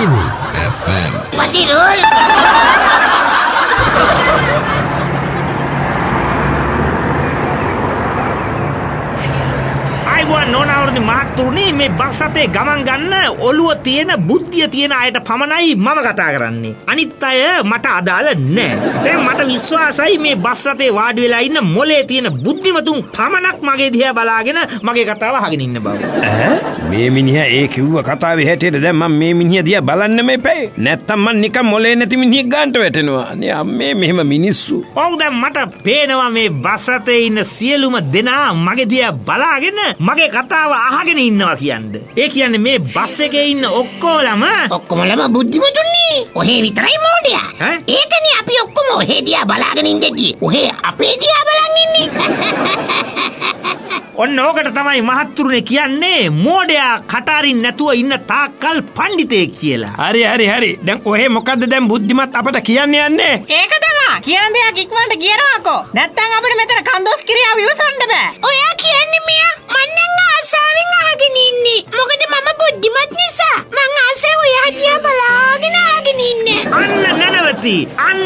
Patirool FM. Patirool. නෝනාවරනි මහත්තුරුනි මේ bus රථේ ගමන් ගන්න ඔළුව තියෙන බුද්ධිය තියෙන අයට පමණයි මම කතා කරන්නේ. අනිත් අය මට අදාළ නෑ. දැන් මට විශ්වාසයි මේ බස් රථේ වාඩි වෙලා ඉන්න මොලේ තියෙන බුද්ධිමතුන් පමණක් මගේ දිහා බලාගෙන මගේ කතාව අහගෙන ඉන්න බව. මේ මිනිහා ඒ කිව්ව කතාවේ හැටියට දැන් මම මේ මිනිහා දිහා බලන්න මේපේ. නැත්තම් මම නිකන් මොලේ නැති මිනිහෙක් ගන්නට වැටෙනවා. අනේ අම්මේ මෙහෙම මිනිස්සු. ඔව් දැන් මට පේනවා මේ බස් රථේ ඉන්න සියලුම දෙනා මගේ දිහා බලාගෙන මගේ කතාව අහගෙන ඉන්නවා කියන්නේ. ඒ කියන්නේ මේ බස් එකේ ඉන්න ඔක්කොලම බුද්ධිමතුන්නේ. ඔහේ විතරයි මෝඩයා. ඒකනේ අපි ඔක්කොම ඔහේ දිහා බලාගෙන ඉඳදී. ඔහේ අපේ දිහා බලන් ඉන්නේ. ඔන්න ඕකට තමයි මහත්තුරුනේ කියන්නේ මෝඩයා කටාරින් නැතුව ඉන්න තාක්කල් පඬිතෙක් කියලා. හරි. දැන් ඔහේ මොකද්ද දැන් බුද්ධිමත් අපට කියන්න යන්නේ? ඒක තමයි. කියන දෙයක් ඉක්මනට කියනවාකෝ. නැත්තම් අපිට මෙතන කන්දෝස් ක්‍රියාව ඉවසන්න බෑ. ඔයා කියන්නේ මෙයා මං නම් ආසාවෙන් අහගෙන ඉන්නේ. මොකද මම බුද්ධිමත් නිසා. මං ආසෙ ඔයා දිහා බලාගෙන අහගෙන ඉන්නේ. අන්න නනවති. අන්න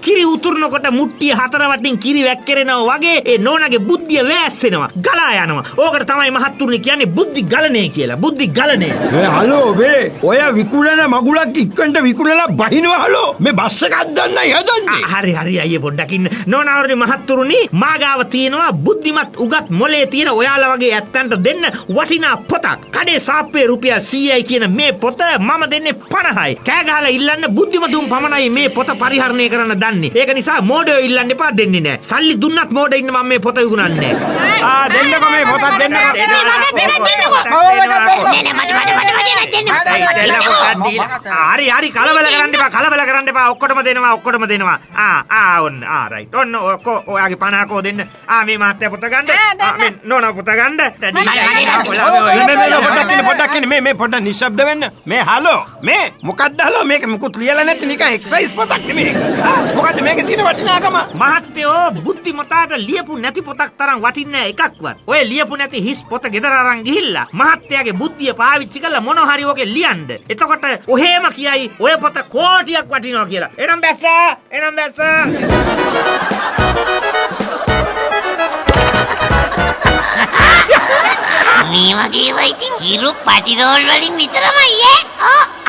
කිරි උතුරනකොට මුට්ටිය හතර වටින් කිරි වැක්කිරෙනවා වගේ ඒ නෝනාගේ බුද්ධිය වැස්සෙනවා. ගලා යනවා. ඕකට තමයි මහත්තුරුනේ කියන්නේ බුද්ධි ගලණය කියලා. බුද්ධි ගලණය. හලෝ වේ. ඔය විකුණන මගුලක් ඉක්කන්ට විකුණලා බහිනවා හලෝ. මේ බස් එකක් දන්නයි හදන්නේ. හරි අයියේ පොඩ්ඩක් ඉන්න. නෝනාවරනි මහත්තුරුනි මාගාව තියෙනවා බුද්ධිමත් උගත් මොලේ තියෙන ඔයාලා වගේ ඇත්තන්ට දෙන්න වටිනා පොතක්. කඩේ සාප්පේ රුපියල් 100යි කියන මේ පොත මම දෙන්නේ 50යි. කෑ ගහලා ඉල්ලන්න බුද්ධිමතුන් පමණයි මේ පොත පරිහරණය කරන්න දන්නේ. ඒක නිසා මෝඩයෝ ඉල්ලන්න එපා දෙන්නේ නැහැ. සල්ලි දුන්නත් මෝඩ ඉන්න මම මේ පොත විකුණන්නේ නැහැ. දෙන්නකො මේ පොතක් හරි කලබල කරන්න එපා ඔක්කොටම දෙනවා ඔන්න රයිට් ඔන්න ඔයාගේ 50කෝ දෙන්න මේ මාත්‍ය පොත ගන්න මේ නෝනා පොත ගන්න පොඩ්ඩක් මේ පොඩ්ඩක් නිශ්ශබ්ද වෙන්න මේ හලෝ මේ මොකක්ද හලෝ මේක මුකුත් ලියලා නැති නිකන් එක්සයිස් පොතක් නෙමෙයි මොකද්ද මේකේ තියෙන වටිනාකම මහත්තයෝ බුද්ධිමතාට ලියපු නැති පොතක් තරම් වටින්නේ එකක්වත් ඔය ලියපු නැති හිස් පොත ගෙදර අරන් ගිහිල්ලා මහත්තයාගේ බුද්ධිය පාවිච්චි කරලා මොන හරි ඔකේ ලියන්න එතකොට ඔහෙම කියයි ඔය පොත කෝටියක් වටිනවා කියලා එනම් බැස්ස මේ වගේ වයිතින් හිරු පටිරෝල් වලින් විතරමයි ඈ.